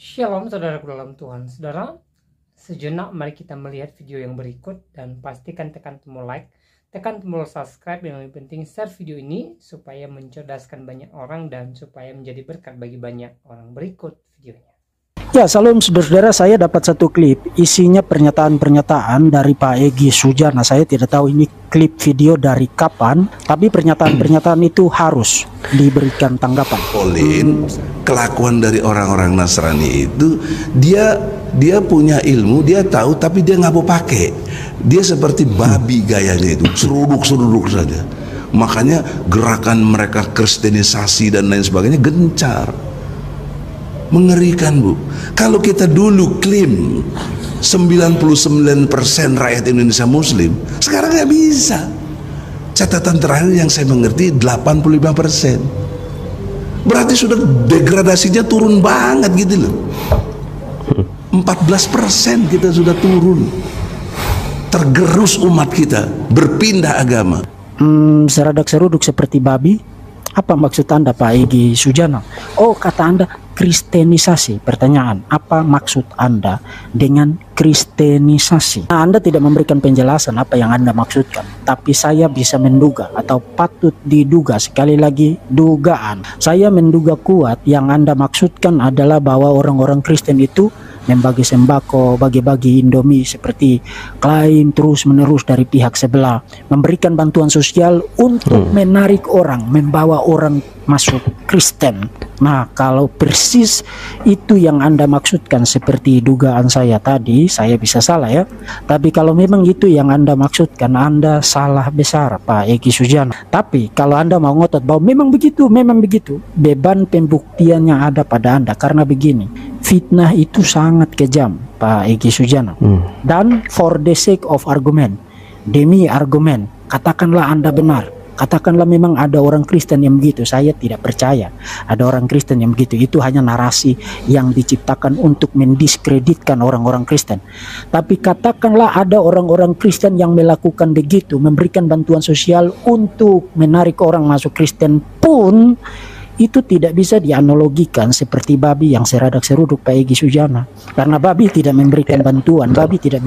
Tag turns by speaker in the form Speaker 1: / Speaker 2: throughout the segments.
Speaker 1: Shalom saudaraku dalam Tuhan. Saudara, sejenak mari kita melihat video yang berikut dan pastikan tekan tombol like, tekan tombol subscribe, yang lebih penting share video ini supaya mencerdaskan banyak orang dan supaya menjadi berkat bagi banyak orang. Berikut videonya.
Speaker 2: Ya, salam saudara-saudara, saya dapat satu klip isinya pernyataan-pernyataan dari Pak Egy Sujana. Saya tidak tahu ini klip video dari kapan, tapi pernyataan-pernyataan itu harus diberikan tanggapan.
Speaker 3: Kelakuan dari orang-orang Nasrani itu dia punya ilmu, dia tahu, tapi dia nggak mau pakai. Dia seperti babi gayanya itu, seruduk-seruduk saja. Makanya gerakan mereka kristenisasi dan lain sebagainya gencar. Mengerikan, Bu. Kalau kita dulu klaim 99% rakyat Indonesia Muslim, sekarang nggak bisa. Catatan terakhir yang saya mengerti 85%. Berarti sudah degradasinya turun banget gitu loh. 14% kita sudah turun. Tergerus umat kita, berpindah agama.
Speaker 2: Seradak seruduk seperti babi. Apa maksud Anda, Pak Egy Sujana? Oh, kata Anda kristenisasi. Pertanyaan, apa maksud Anda dengan kristenisasi? Nah, Anda tidak memberikan penjelasan apa yang Anda maksudkan, tapi saya bisa menduga atau patut diduga, sekali lagi dugaan. Saya menduga kuat yang Anda maksudkan adalah bahwa orang-orang Kristen itu membagi sembako, bagi-bagi Indomie, seperti klaim terus-menerus dari pihak sebelah, memberikan bantuan sosial untuk menarik orang, membawa orang masuk Kristen. Nah, kalau persis itu yang Anda maksudkan seperti dugaan saya tadi, saya bisa salah ya. Tapi kalau memang itu yang Anda maksudkan, Anda salah besar, Pak Egy Sujana. Tapi kalau Anda mau ngotot bahwa memang begitu, beban pembuktiannya ada pada Anda. Karena begini, fitnah itu sangat kejam, Pak Egy Sujana. Dan for the sake of argument, demi argumen, katakanlah Anda benar. Katakanlah memang ada orang Kristen yang begitu. Saya tidak percaya ada orang Kristen yang begitu. Itu hanya narasi yang diciptakan untuk mendiskreditkan orang-orang Kristen. Tapi katakanlah ada orang-orang Kristen yang melakukan begitu, memberikan bantuan sosial untuk menarik orang masuk Kristen pun, itu tidak bisa dianalogikan seperti babi yang seradak seruduk, Pak Egy Sujana. Karena babi tidak memberikan bantuan, babi tidak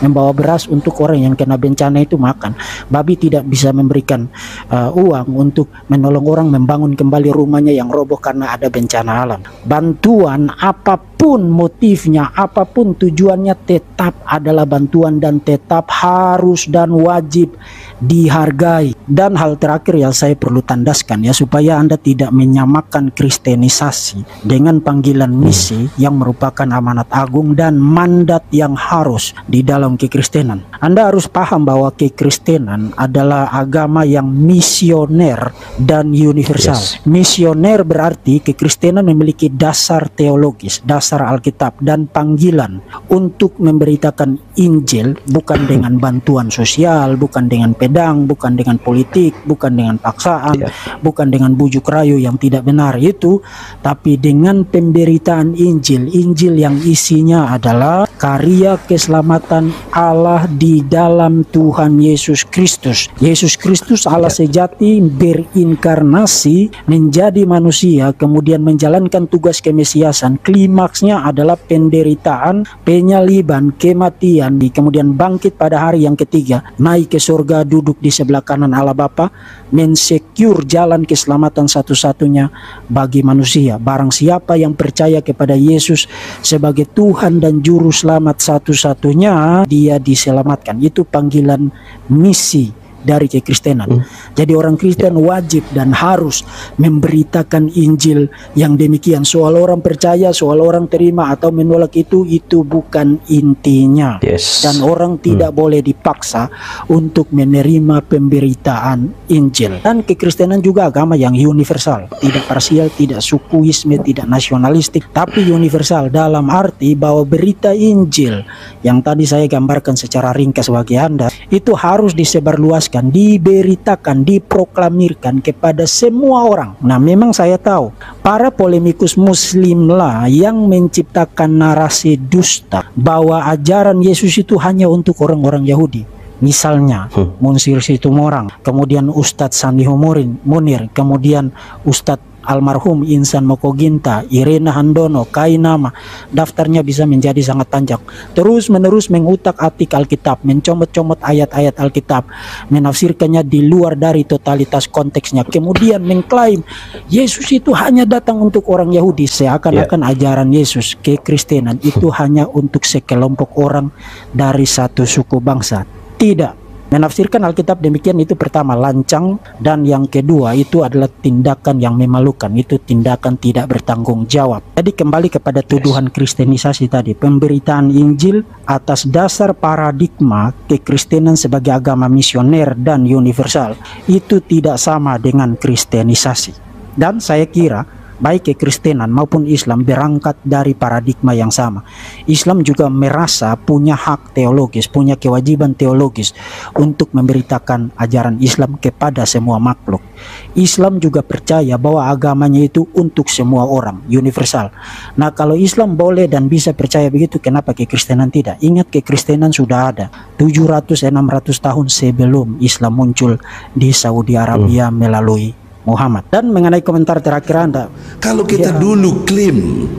Speaker 2: membawa beras untuk orang yang kena bencana itu makan. Babi tidak bisa memberikan uang untuk menolong orang membangun kembali rumahnya yang roboh karena ada bencana alam. Bantuan apapun motifnya, apapun tujuannya, tetap adalah bantuan dan tetap harus dan wajib dihargai. Dan hal terakhir yang saya perlu tandaskan ya, supaya Anda tidak menyamakan kristenisasi dengan panggilan misi yang merupakan amanat agung dan mandat yang harus di dalam kekristenan. Anda harus paham bahwa kekristenan adalah agama yang misioner dan universal. Misioner berarti kekristenan memiliki dasar teologis, dasar Alkitab, dan panggilan untuk memberitakan Injil, bukan dengan bantuan sosial, bukan dengan pedang, bukan dengan politik, bukan dengan paksaan, bukan dengan bujuk rayu yang tidak benar itu, tapi dengan pemberitaan Injil. Injil yang isinya adalah karya keselamatan Allah di dalam Tuhan Yesus Kristus. Yesus Kristus Allah sejati berinkarnasi menjadi manusia, kemudian menjalankan tugas kemesiasan. Klimaksnya adalah penderitaan, penyaliban, kematian, kemudian bangkit pada hari yang ketiga, naik ke surga, duduk di sebelah kanan Allah Bapa, mensecure jalan keselamatan satu-satunya bagi manusia. Barang siapa yang percaya kepada Yesus sebagai Tuhan dan Juru Selamat satu-satunya, dia diselamatkan. Itu panggilan misi dari kekristenan. Jadi orang Kristen wajib dan harus memberitakan Injil yang demikian. Soal orang percaya, soal orang terima atau menolak itu bukan intinya. Dan orang tidak boleh dipaksa untuk menerima pemberitaan Injil. Dan kekristenan juga agama yang universal, tidak parsial, tidak sukuisme, tidak nasionalistik, tapi universal dalam arti bahwa berita Injil yang tadi saya gambarkan secara ringkas bagi Anda itu harus disebarluaskan, diberitakan, diproklamirkan kepada semua orang. Nah, memang saya tahu para polemikus Muslim lah yang menciptakan narasi dusta bahwa ajaran Yesus itu hanya untuk orang-orang Yahudi. Misalnya Monsir Situmorang, kemudian Ustadz Sandiho Munir, kemudian Ustadz almarhum Insan Mokoginta, Irena Handono, Kainama, daftarnya bisa menjadi sangat panjang. Terus menerus mengutak-atik Alkitab, mencomot-comot ayat-ayat Alkitab, menafsirkannya di luar dari totalitas konteksnya. Kemudian mengklaim Yesus itu hanya datang untuk orang Yahudi, seakan-akan ajaran Yesus kekristenan itu hanya untuk sekelompok orang dari satu suku bangsa. Tidak. Menafsirkan Alkitab demikian itu pertama lancang, dan yang kedua itu adalah tindakan yang memalukan, itu tindakan tidak bertanggung jawab. Jadi kembali kepada tuduhan kristenisasi tadi, pemberitaan Injil atas dasar paradigma kekristenan sebagai agama misioner dan universal itu tidak sama dengan kristenisasi. Dan saya kira baik kekristenan maupun Islam berangkat dari paradigma yang sama. Islam juga merasa punya hak teologis, punya kewajiban teologis untuk memberitakan ajaran Islam kepada semua makhluk. Islam juga percaya bahwa agamanya itu untuk semua orang, universal. Nah, kalau Islam boleh dan bisa percaya begitu, kenapa kekristenan tidak? Ingat, kekristenan sudah ada 700-600 tahun sebelum Islam muncul di Saudi Arabia melalui Muhammad. Dan mengenai komentar terakhir Anda,
Speaker 3: kalau kita dulu klaim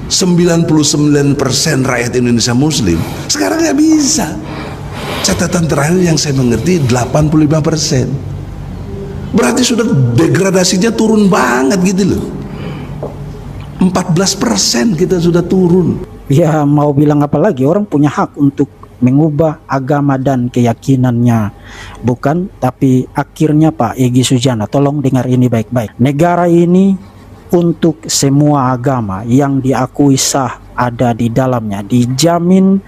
Speaker 3: 99% rakyat Indonesia Muslim, sekarang nggak bisa. Catatan terakhir yang saya mengerti 85%. Berarti sudah degradasinya turun banget gitu loh. 14% kita sudah turun.
Speaker 2: Ya mau bilang apa lagi, orang punya hak untuk mengubah agama dan keyakinannya, bukan? Tapi akhirnya Pak Egy Sujana, tolong dengar ini baik-baik. Negara ini untuk semua agama yang diakui sah ada di dalamnya, dijamin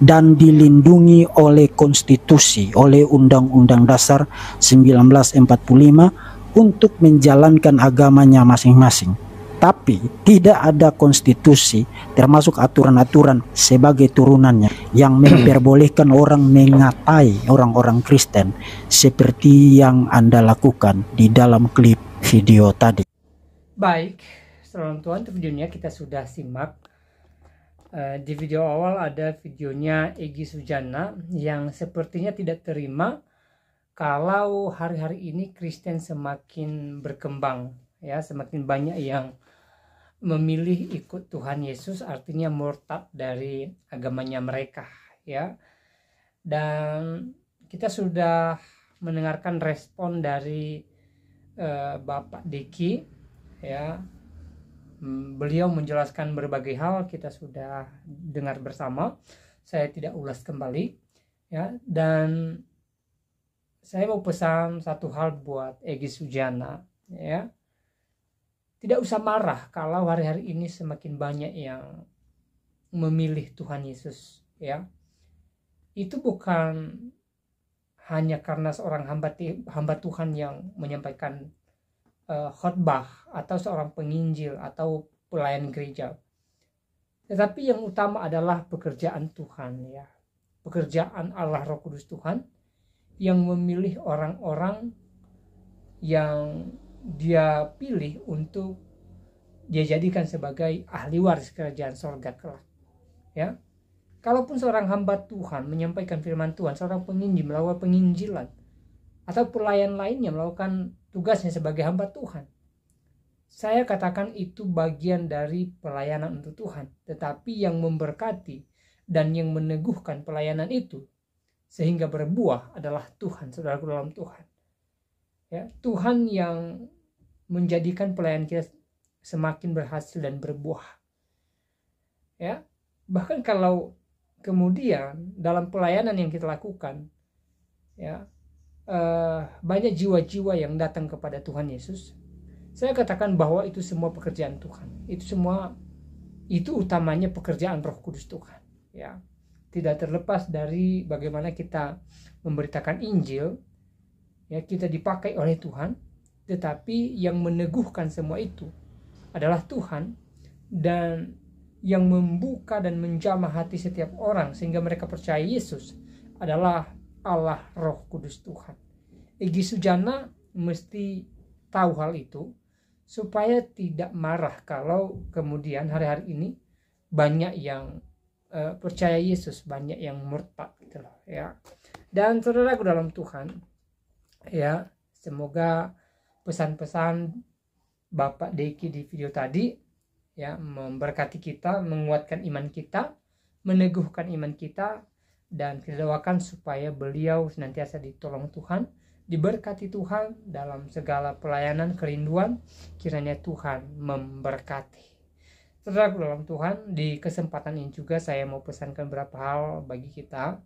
Speaker 2: dan dilindungi oleh konstitusi, oleh Undang-Undang Dasar 1945 untuk menjalankan agamanya masing-masing. Tapi tidak ada konstitusi termasuk aturan-aturan sebagai turunannya yang memperbolehkan orang mengatai orang-orang Kristen seperti yang Anda lakukan di dalam klip video tadi.
Speaker 1: Baik, saudara Tuhan, itu videonya kita sudah simak. Di video awal ada videonya Egy Sujana yang sepertinya tidak terima kalau hari-hari ini Kristen semakin berkembang, ya, semakin banyak yang memilih ikut Tuhan Yesus, artinya murtad dari agamanya mereka, ya. Dan kita sudah mendengarkan respon dari Bapak Diki, ya. Beliau menjelaskan berbagai hal, kita sudah dengar bersama. Saya tidak ulas kembali, ya. Dan saya mau pesan satu hal buat Egy Sujana, ya. Tidak usah marah kalau hari-hari ini semakin banyak yang memilih Tuhan Yesus, ya. Itu bukan hanya karena seorang hamba Tuhan yang menyampaikan khotbah atau seorang penginjil atau pelayan gereja. Tetapi yang utama adalah pekerjaan Tuhan, ya. Pekerjaan Allah Roh Kudus Tuhan yang memilih orang-orang yang Dia pilih untuk Dia jadikan sebagai ahli waris kerajaan sorga kelak, ya. Kalaupun seorang hamba Tuhan menyampaikan firman Tuhan, seorang penginjil melakukan penginjilan, atau pelayan lainnya melakukan tugasnya sebagai hamba Tuhan, saya katakan itu bagian dari pelayanan untuk Tuhan. Tetapi yang memberkati dan yang meneguhkan pelayanan itu sehingga berbuah adalah Tuhan, saudaraku dalam Tuhan, ya. Tuhan yang menjadikan pelayanan kita semakin berhasil dan berbuah, ya. Bahkan kalau kemudian dalam pelayanan yang kita lakukan, ya, banyak jiwa-jiwa yang datang kepada Tuhan Yesus, saya katakan bahwa itu semua pekerjaan Tuhan. Itu utamanya pekerjaan Roh Kudus Tuhan, ya. Tidak terlepas dari bagaimana kita memberitakan Injil, ya, kita dipakai oleh Tuhan. Tetapi yang meneguhkan semua itu adalah Tuhan, dan yang membuka dan menjamah hati setiap orang sehingga mereka percaya Yesus adalah Allah Roh Kudus Tuhan. Egy Sujana mesti tahu hal itu supaya tidak marah kalau kemudian hari-hari ini banyak yang percaya Yesus, banyak yang murtad gitu loh, ya. Dan saudaraku dalam Tuhan, ya, semoga pesan-pesan Bapak Deki di video tadi, ya, memberkati kita, menguatkan iman kita, meneguhkan iman kita, dan kita doakan supaya beliau senantiasa ditolong Tuhan, diberkati Tuhan dalam segala pelayanan kerinduan. Kiranya Tuhan memberkati. Saudara dalam Tuhan, di kesempatan ini juga saya mau pesankan beberapa hal bagi kita,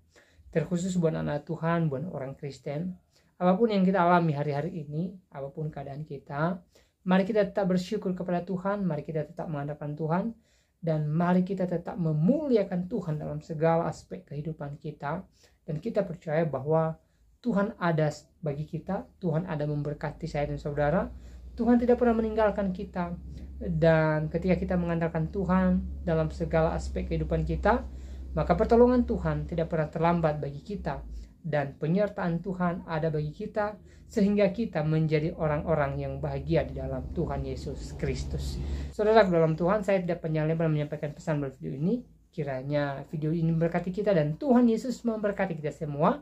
Speaker 1: terkhusus buat anak Tuhan, buat orang Kristen. Apapun yang kita alami hari-hari ini, apapun keadaan kita, mari kita tetap bersyukur kepada Tuhan, mari kita tetap mengandalkan Tuhan, dan mari kita tetap memuliakan Tuhan dalam segala aspek kehidupan kita. Dan kita percaya bahwa Tuhan ada bagi kita, Tuhan ada memberkati saya dan saudara, Tuhan tidak pernah meninggalkan kita. Dan ketika kita mengandalkan Tuhan dalam segala aspek kehidupan kita, maka pertolongan Tuhan tidak pernah terlambat bagi kita, dan penyertaan Tuhan ada bagi kita, sehingga kita menjadi orang-orang yang bahagia di dalam Tuhan Yesus Kristus. Saudara dalam Tuhan, saya tidak panjang lebar menyampaikan pesan dalam video ini. Kiranya video ini memberkati kita dan Tuhan Yesus memberkati kita semua.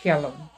Speaker 1: Shalom.